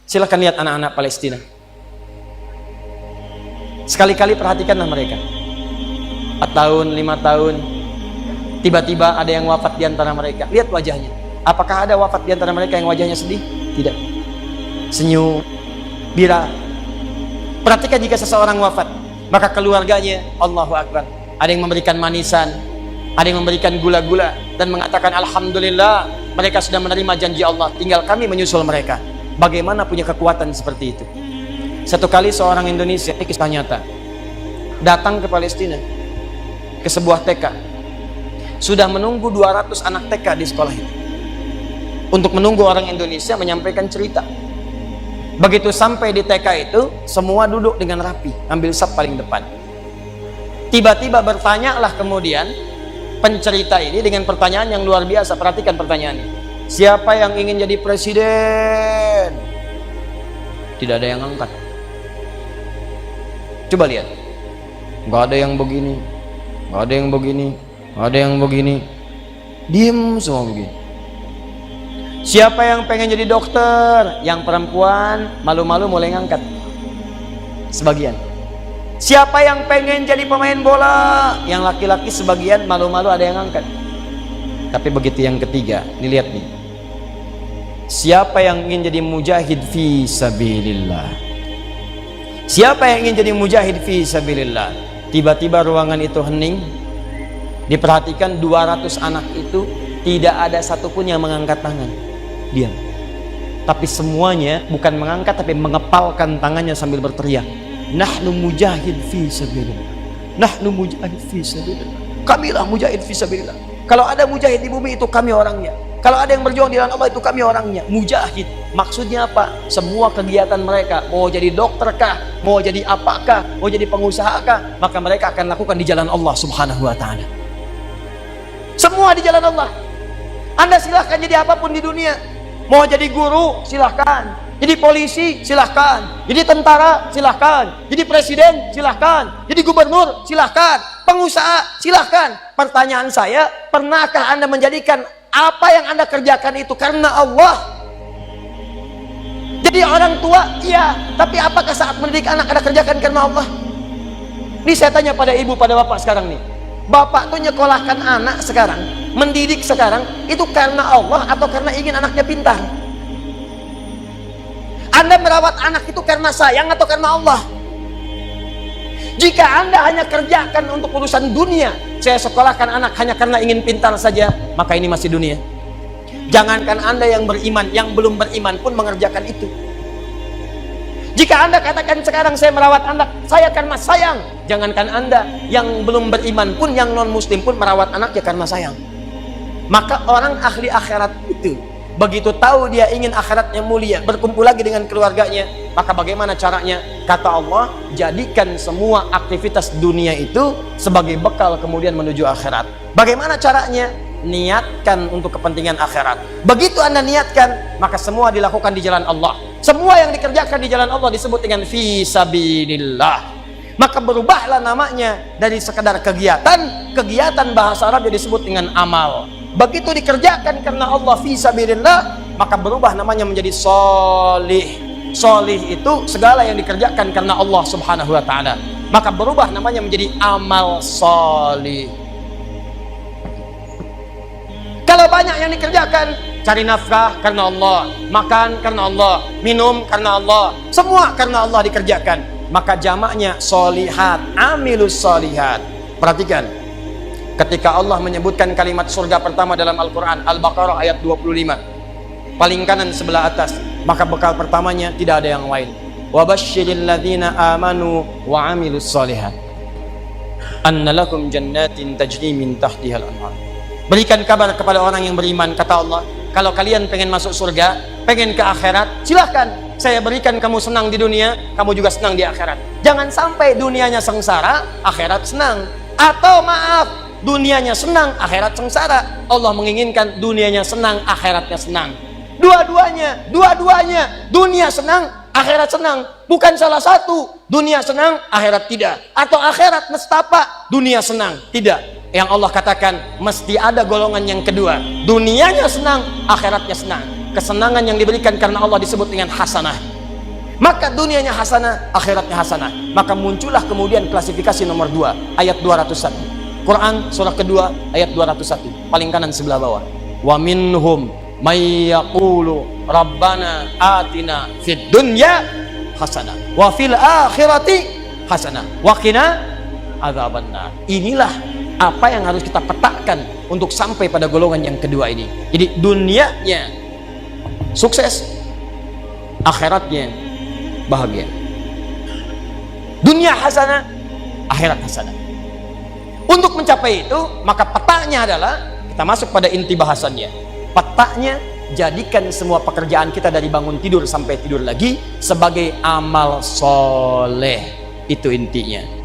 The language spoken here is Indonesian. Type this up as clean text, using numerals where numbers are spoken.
Silahkan lihat anak-anak Palestina. Sekali-kali perhatikanlah mereka. 4 tahun, 5 tahun, tiba-tiba ada yang wafat di antara mereka. Lihat wajahnya. Apakah ada wafat di antara mereka yang wajahnya sedih? Tidak. Senyum, bira. Perhatikan jika seseorang wafat, maka keluarganya, Allahu Akbar, ada yang memberikan manisan, ada yang memberikan gula-gula, dan mengatakan alhamdulillah, mereka sudah menerima janji Allah, tinggal kami menyusul mereka. Bagaimana punya kekuatan seperti itu? Satu kali seorang Indonesia, ini kisah nyata, datang ke Palestina, ke sebuah TK, sudah menunggu 200 anak TK di sekolah itu, untuk menunggu orang Indonesia menyampaikan cerita. Begitu sampai di TK itu, semua duduk dengan rapi, ambil saf paling depan. Tiba-tiba bertanyalah kemudian pencerita ini dengan pertanyaan yang luar biasa. Perhatikan pertanyaannya. Siapa yang ingin jadi presiden? Tidak ada yang angkat. Coba lihat. Gak ada yang begini, gak ada yang begini, gak ada yang begini. Diem semua begini. Siapa yang pengen jadi dokter? Yang perempuan malu-malu mulai ngangkat. Sebagian. Siapa yang pengen jadi pemain bola? Yang laki-laki sebagian malu-malu ada yang ngangkat. Tapi begitu yang ketiga, ini lihat nih. Siapa yang ingin jadi mujahid fi sabilillah? Siapa yang ingin jadi mujahid fi sabilillah? Tiba-tiba ruangan itu hening. Diperhatikan 200 anak itu tidak ada satupun yang mengangkat tangan. Diam. Tapi semuanya bukan mengangkat, tapi mengepalkan tangannya sambil berteriak, nahnu mujahid fi sabilillah, nahnu mujahid fi sabilillah. Kamilah mujahid fi sabilillah. Kalau ada mujahid di bumi itu kami orangnya. Kalau ada yang berjuang di jalan Allah itu kami orangnya. Mujahid maksudnya apa? Semua kegiatan mereka, mau jadi dokter kah, mau jadi apakah, mau jadi pengusaha kah, maka mereka akan lakukan di jalan Allah Subhanahu wa taala. Semua di jalan Allah. Anda silahkan jadi apapun di dunia. Mau jadi guru, silahkan. Jadi polisi, silahkan. Jadi tentara, silahkan. Jadi presiden, silahkan. Jadi gubernur, silahkan. Pengusaha, silahkan. Pertanyaan saya, pernahkah Anda menjadikan apa yang Anda kerjakan itu karena Allah? Jadi orang tua, iya. Tapi apakah saat mendidik anak Anda kerjakan karena Allah? Ini saya tanya pada ibu, pada bapak sekarang nih. Bapak tuh nyekolahkan anak sekarang, mendidik sekarang, itu karena Allah atau karena ingin anaknya pintar? Anda merawat anak itu karena sayang atau karena Allah? Jika Anda hanya kerjakan untuk urusan dunia, saya sekolahkan anak hanya karena ingin pintar saja, maka ini masih dunia. Jangankan Anda yang beriman, yang belum beriman pun mengerjakan itu. Jika Anda katakan sekarang saya merawat anak saya karena sayang, jangankan Anda yang belum beriman pun, yang non muslim pun merawat anaknya karena sayang. Maka orang ahli akhirat itu begitu tahu dia ingin akhiratnya mulia, berkumpul lagi dengan keluarganya, maka bagaimana caranya? Kata Allah, jadikan semua aktivitas dunia itu sebagai bekal kemudian menuju akhirat. Bagaimana caranya? Niatkan untuk kepentingan akhirat. Begitu Anda niatkan, maka semua dilakukan di jalan Allah. Semua yang dikerjakan di jalan Allah disebut dengan fi sabilillah. Maka berubahlah namanya dari sekedar kegiatan bahasa Arab yang disebut dengan amal. Begitu dikerjakan karena Allah fi sabilillah, maka berubah namanya menjadi sholih. Sholih itu segala yang dikerjakan karena Allah Subhanahu wa taala. Maka berubah namanya menjadi amal sholih. Kalau banyak yang dikerjakan, cari nafkah karena Allah, makan karena Allah, minum karena Allah, semua karena Allah dikerjakan, maka jamaknya solihat, amilus solihat. Perhatikan, ketika Allah menyebutkan kalimat surga pertama dalam Al-Quran, Al-Baqarah ayat 25, paling kanan sebelah atas, maka bekal pertamanya tidak ada yang lain. Wabashshiril ladzina amanu wa amilus solihat anna lakum jannatin tajri min tahtihal anhar. Berikan kabar kepada orang yang beriman, kata Allah, kalau kalian pengen masuk surga, pengen ke akhirat, silahkan. Saya berikan kamu senang di dunia, kamu juga senang di akhirat. Jangan sampai dunianya sengsara, akhirat senang. Atau maaf, dunianya senang, akhirat sengsara. Allah menginginkan dunianya senang, akhiratnya senang. Dua-duanya, dunia senang, akhirat senang. Bukan salah satu, dunia senang, akhirat tidak. Atau akhirat nestapa, dunia senang, tidak. Yang Allah katakan mesti ada golongan yang kedua, dunianya senang, akhiratnya senang. Kesenangan yang diberikan karena Allah disebut dengan hasanah. Maka dunianya hasanah, akhiratnya hasanah. Maka muncullah kemudian klasifikasi nomor 2, ayat 201. Quran surah kedua ayat 201, paling kanan sebelah bawah. Wa minhum may yaqulu rabbana atina fid dunya hasanah wa fil akhirati hasanah wa qina adzabannar. Inilah apa yang harus kita petakan untuk sampai pada golongan yang kedua ini. Jadi dunianya sukses, akhiratnya bahagia. Dunia hasanah, akhirat hasanah. Untuk mencapai itu, maka petanya adalah, kita masuk pada inti bahasannya. Petanya, jadikan semua pekerjaan kita dari bangun tidur sampai tidur lagi sebagai amal soleh. Itu intinya.